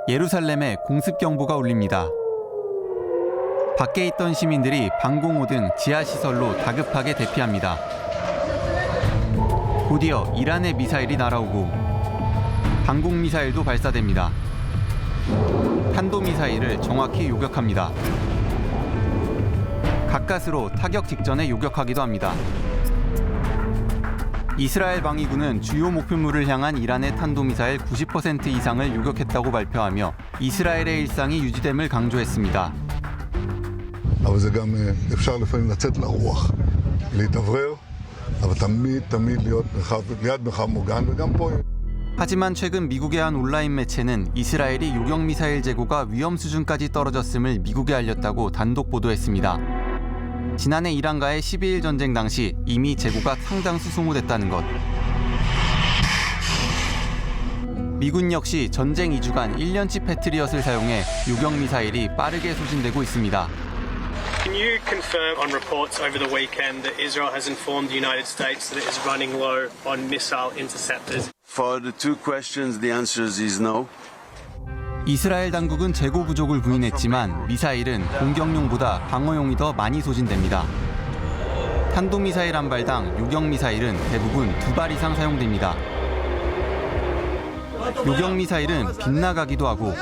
예루살렘에 공습 경보가 울립니다. 밖에 있던 시민들이 방공호 등 지하시설로 다급하게 대피합니다. 곧이어 이란의 미사일이 날아오고 방공미사일도 발사됩니다. 탄도미사일을 정확히 요격합니다. 가까스로 타격 직전에 요격하기도 합니다. 이스라엘 방위군은 주요 목표물을 향한 이란의 탄도미사일 90% 이상을 요격했다고 발표하며 이스라엘의 일상이 유지됨을 강조했습니다. אבל זה גם אפשר לפעמים לצאת לרוח, להתאוורר, אבל תמיד להיות ליד מרחב מוגן וגם פה. 하지만 최근 미국의 한 온라인 매체는 이스라엘이 요격미사일 재고가 위험 수준까지 떨어졌음을 미국에 알렸다고 단독 보도했습니다. 지난해 이란과의 12일 전쟁 당시 이미 재고가 상당수 소모됐다는 것. 미군 역시 전쟁 2주간 1년치 패트리엇을 사용해 요격미사일이 빠르게 소진되고 있습니다. Can you confirm on reports over the weekend that Israel has informed the United States that it is running low on missile interceptors? For the two questions, the answer is no. 이스라엘 당국은 재고 부족을 부인했지만 미사일은 공격용보다 방어용이 더 많이 소진됩니다. 탄도미사일 한 발당 요격미사일은 대부분 2발 이상 사용됩니다. 요격미사일은 빗나가기도 하고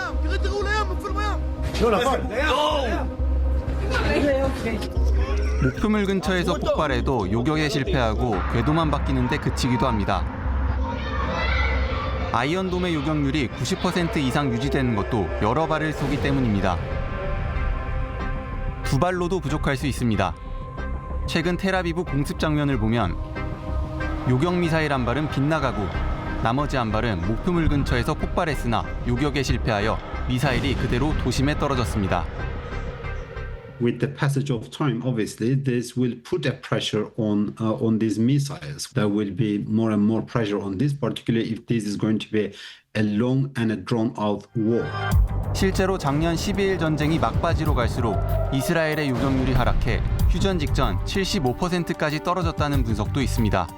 목표물 근처에서 폭발해도 요격에 실패하고 궤도만 바뀌는데 그치기도 합니다. 아이언돔의 요격률이 90% 이상 유지되는 것도 여러 발을 쏘기 때문입니다. 2발로도 부족할 수 있습니다. 최근 텔아비브 공습 장면을 보면 요격미사일 한 발은 빗나가고 나머지 한 발은 목표물 근처에서 폭발했으나 요격에 실패하여 미사일이 그대로 도심에 떨어졌습니다. With the passage of time, obviously, this will put a pressure on these missiles. There will be more and more pressure on this, particularly if this is going to be a long and a drawn-out war. 실제로 작년 12일 전쟁이 막바지로 갈수록 이스라엘의 요격률이 하락해 휴전 직전 75%까지 떨어졌다는 분석도 있습니다.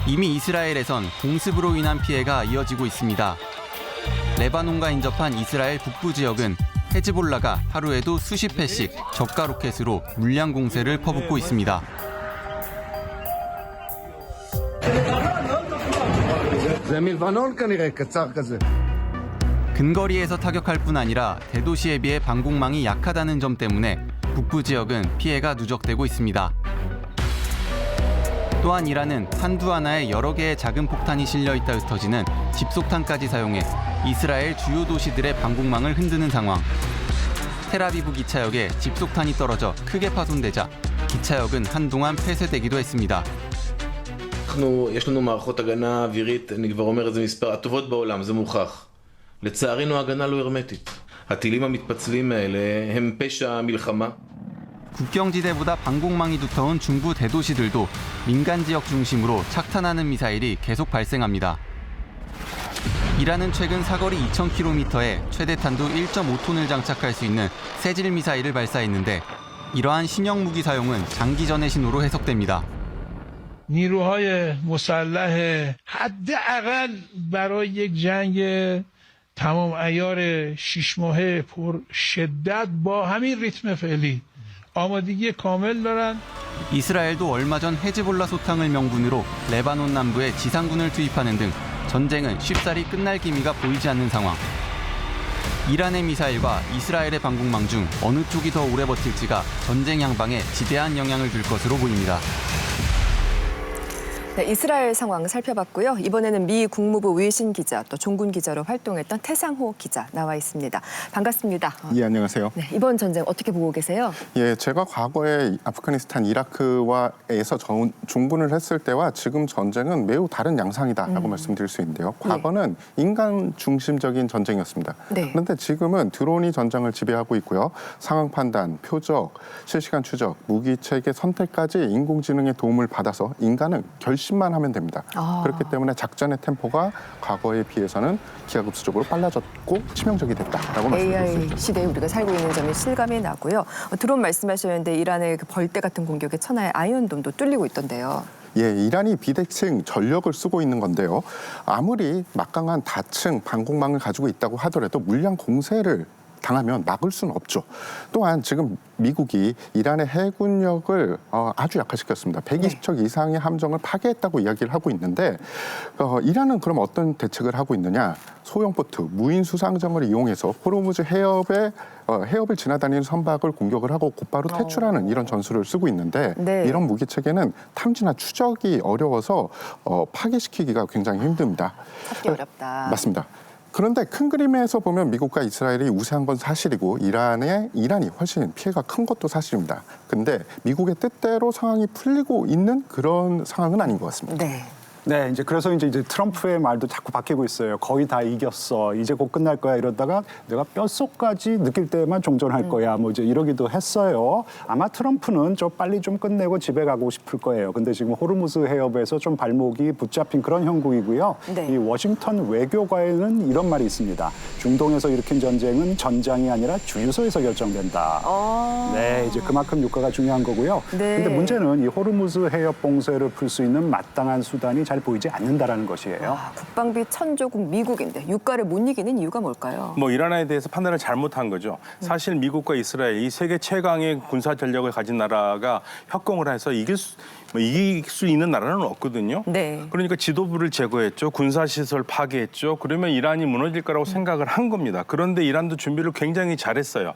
이미 이스라엘에선 공습으로 인한 피해가 이어지고 있습니다. 레바논과 인접한 이스라엘 북부 지역은 헤즈볼라가 하루에도 수십 회씩 저가 로켓으로 물량 공세를 퍼붓고 있습니다. 근거리에서 타격할 뿐 아니라 대도시에 비해 방공망이 약하다는 점 때문에 북부 지역은 피해가 누적되고 있습니다. 또한 이란은 탄두 하나에 여러 개의 작은 폭탄이 실려 있다 흩어지는 집속탄까지 사용해 이스라엘 주요 도시들의 방공망을 흔드는 상황. 텔아비브 기차역에 집속탄이 떨어져 크게 파손되자 기차역은 한동안 폐쇄되기도 했습니다. יש לנו מערכות הגנה אווירית, אני כבר אומר את זה מספר, הטובות בעולם, זה מוכח. לצערנו ההגנה לא הרמטית. הטילים המתפצלים האלה הם פשע מלחמה. 국경지대보다 방공망이 두터운 중부 대도시들도 민간 지역 중심으로 착탄하는 미사일이 계속 발생합니다. 이란은 최근 사거리 2,000km에 최대 탄두 1.5톤을 장착할 수 있는 세질 미사일을 발사했는데 이러한 신형 무기 사용은 장기전의 신호로 해석됩니다. نیروهای مسلح حداقل برای یک جنگ تمام عیار 6 ماهه پر شدت با همین ریتم فعلی آمادگی کامل دارن. 이스라엘도 얼마 전 헤즈볼라 소탕을 명분으로 레바논 남부에 지상군을 투입하는 등 전쟁은 쉽사리 끝날 기미가 보이지 않는 상황. 이란의 미사일과 이스라엘의 방공망 중 어느 쪽이 더 오래 버틸지가 전쟁 양방에 지대한 영향을 줄 것으로 보입니다. 네, 이스라엘 상황 살펴봤고요. 이번에는 미 국무부 외신 기자 또 종군 기자로 활동했던 태상호 기자 나와 있습니다. 반갑습니다. 예, 안녕하세요. 네, 이번 전쟁 어떻게 보고 계세요? 예, 제가 과거에 아프가니스탄, 이라크와에서 종군을 했을 때와 지금 전쟁은 매우 다른 양상이다라고 말씀드릴 수 있는데요. 과거는 인간 중심적인 전쟁이었습니다. 네. 그런데 지금은 드론이 전장을 지배하고 있고요. 상황 판단, 표적, 실시간 추적, 무기 체계 선택까지 인공지능의 도움을 받아서 인간은 결심만 하면 됩니다. 그렇기 때문에 작전의 템포가 과거에 비해서는 기하급수적으로 빨라졌고 치명적이 됐다라고 말씀드릴 수 있습니다. AI 시대에 우리가 살고 있는 점이 실감이 나고요. 드론 말씀하셨는데 이란의 그 벌떼 같은 공격에 천하의 아이언돔도 뚫리고 있던데요. 예, 이란이 비대칭 전력을 쓰고 있는 건데요. 아무리 막강한 다층 방공망을 가지고 있다고 하더라도 물량 공세를 당하면 막을 수는 없죠. 또한 지금 미국이 이란의 해군력을 아주 약화시켰습니다. 120척 이상의 함정을 파괴했다고 이야기를 하고 있는데 이란은 그럼 어떤 대책을 하고 있느냐. 소형 보트, 무인 수상정을 이용해서 호르무즈 해협을 지나다니는 선박을 공격을 하고 곧바로 퇴출하는 이런 전술을 쓰고 있는데 네. 이런 무기 체계는 탐지나 추적이 어려워서 파괴시키기가 굉장히 힘듭니다. 찾기 어렵다. 맞습니다. 그런데 큰 그림에서 보면 미국과 이스라엘이 우세한 건 사실이고 이란이 훨씬 피해가 큰 것도 사실입니다. 근데 미국의 뜻대로 상황이 풀리고 있는 그런 상황은 아닌 것 같습니다. 네. 네, 이제 트럼프의 말도 자꾸 바뀌고 있어요. 거의 다 이겼어. 이제 곧 끝날 거야. 이러다가 내가 뼛속까지 느낄 때만 종전할 거야. 뭐 이제 이러기도 했어요. 아마 트럼프는 좀 빨리 좀 끝내고 집에 가고 싶을 거예요. 근데 지금 호르무즈 해협에서 좀 발목이 붙잡힌 그런 형국이고요. 네. 이 워싱턴 외교관에는 이런 말이 있습니다. 중동에서 일으킨 전쟁은 전장이 아니라 주유소에서 결정된다. 네, 이제 그만큼 유가가 중요한 거고요. 네. 근데 문제는 이 호르무즈 해협 봉쇄를 풀 수 있는 마땅한 수단이 잘 보이지 않는다라는 것이에요. 국방비 천조국 미국인데 유가를 못 이기는 이유가 뭘까요? 뭐 이란에 대해서 판단을 잘못한 거죠. 사실 미국과 이스라엘 이 세계 최강의 군사 전력을 가진 나라가 협공을 해서 이길 수 있는 나라는 없거든요. 네. 그러니까 지도부를 제거했죠. 군사시설 파괴했죠. 그러면 이란이 무너질 거라고 생각을 한 겁니다. 그런데 이란도 준비를 굉장히 잘했어요.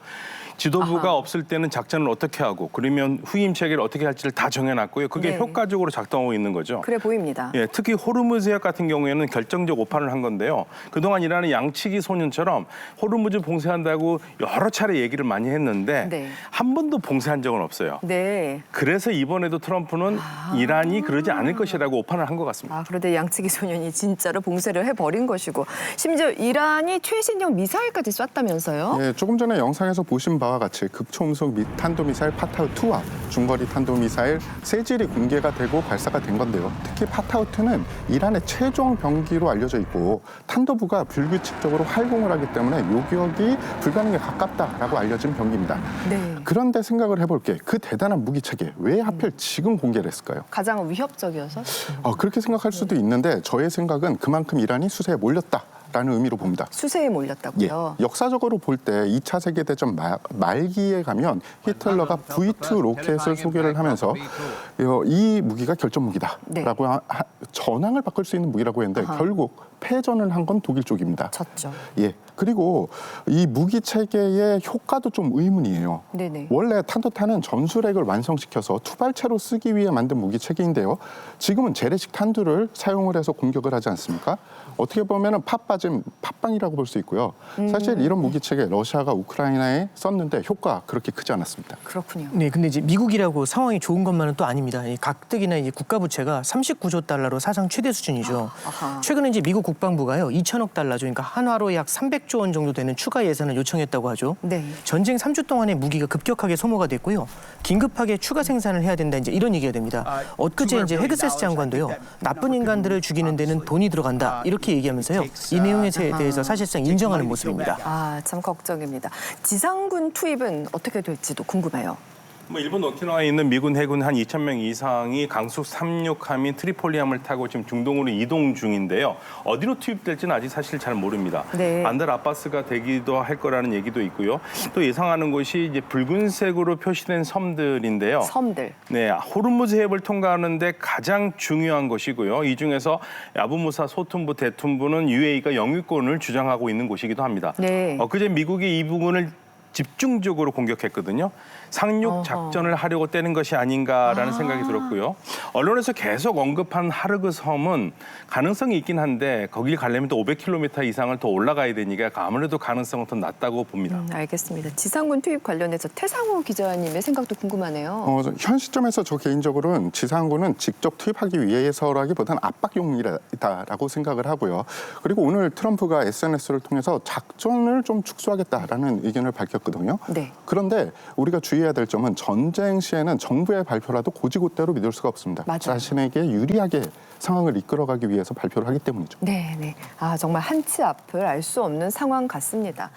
지도부가 없을 때는 작전을 어떻게 하고 그러면 후임 체계를 어떻게 할지를 다 정해놨고요. 그게 네. 효과적으로 작동하고 있는 거죠. 그래 보입니다. 예, 특히 호르무즈 해협 같은 경우에는 결정적 오판을 한 건데요. 그동안 이란은 양치기 소년처럼 호르무즈 봉쇄한다고 여러 차례 얘기를 많이 했는데 네. 한 번도 봉쇄한 적은 없어요. 네. 그래서 이번에도 트럼프는 이란이 그러지 않을 것이라고 오판을 한 것 같습니다. 그런데 양치기 소년이 진짜로 봉쇄를 해버린 것이고 심지어 이란이 최신형 미사일까지 쐈다면서요? 예, 조금 전에 영상에서 보신 바와 같이 극초음속 탄도미사일 파타우-2와 중거리 탄도미사일 세질이 공개가 되고 발사가 된 건데요. 특히 파타우-2는 이란의 최종 병기로 알려져 있고 탄도부가 불규칙적으로 활공을 하기 때문에 요격이 불가능에 가깝다라고 알려진 병기입니다. 네. 그런데 생각을 해볼게. 그 대단한 무기 체계 왜 하필 지금 공개를 했을까요? 가장 위협적이어서? 그렇게 생각할 수도 있는데 저의 생각은 그만큼 이란이 수세에 몰렸다. 라는 의미로 봅니다. 수세에 몰렸다고요? 예, 역사적으로 볼 때 2차 세계대전 말기에 가면 히틀러가 V2 로켓을 소개를 하면서 이 무기가 결전 무기다라고 전황을 바꿀 수 있는 무기라고 했는데 결국 패전을 한 건 독일 쪽입니다. 졌죠. 예. 그리고 이 무기 체계의 효과도 좀 의문이에요. 네네. 원래 탄도탄은 전술핵을 완성시켜서 투발체로 쓰기 위해 만든 무기 체계인데요. 지금은 재래식 탄두를 사용을 해서 공격을 하지 않습니까? 어떻게 보면은 팥빵이라고 볼 수 있고요. 사실 이런 무기 체계 러시아가 우크라이나에 썼는데 효과 그렇게 크지 않았습니다. 그렇군요. 네, 근데 이제 미국이라고 상황이 좋은 것만은 또 아닙니다. 이 가뜩이나 이제 국가 부채가 39조 달러로 사상 최대 수준이죠. 최근에 이제 미국 국방부가요 2천억 달러죠. 그러니까 한화로 약 300조 원 정도 되는 추가 예산을 요청했다고 하죠. 네. 전쟁 3주 동안에 무기가 급격하게 소모가 됐고요. 긴급하게 추가 생산을 해야 된다. 이제 이런 얘기가 됩니다. 엊그제 이제 헤그세스 장관도요. 나쁜 인간들을 죽이는 데는 돈이 들어간다. 이렇게 얘기하면서요. 이 내용에 대해서 사실상 인정하는 모습입니다. 참 걱정입니다. 지상군 투입은 어떻게 될지도 궁금해요. 일본 오키나와에 있는 미군 해군 한 2,000명 이상이 강속 36함인 트리폴리함을 타고 지금 중동으로 이동 중인데요. 어디로 투입될지는 아직 사실 잘 모릅니다. 네. 반달 아바스가 되기도 할 거라는 얘기도 있고요. 또 예상하는 곳이 이제 붉은색으로 표시된 섬들인데요. 섬들. 네, 호르무즈 해협을 통과하는데 가장 중요한 것이고요. 이 중에서 야부무사 소tun부, 대tun부는 UAE가 영유권을 주장하고 있는 곳이기도 합니다. 네. 그제 미국이 이 부분을 집중적으로 공격했거든요. 상륙 작전을 하려고 떼는 것이 아닌가라는 생각이 들었고요. 언론에서 계속 언급한 하르그 섬은 가능성이 있긴 한데 거길 가려면 또 500km 이상을 더 올라가야 되니까 아무래도 가능성은 더 낮다고 봅니다. 알겠습니다. 지상군 투입 관련해서 태상호 기자님의 생각도 궁금하네요. 현 시점에서 저 개인적으로는 지상군은 직접 투입하기 위해서라기보다는 압박용이다라고 생각을 하고요. 그리고 오늘 트럼프가 SNS를 통해서 작전을 좀 축소하겠다라는 의견을 밝혔거든요. 네. 그런데 우리가 주의해야 될 점은 전쟁 시에는 정부의 발표라도 고지고대로 믿을 수가 없습니다. 맞아요. 자신에게 유리하게 상황을 이끌어가기 위해서 발표를 하기 때문이죠. 네. 정말 한치 앞을 알 수 없는 상황 같습니다.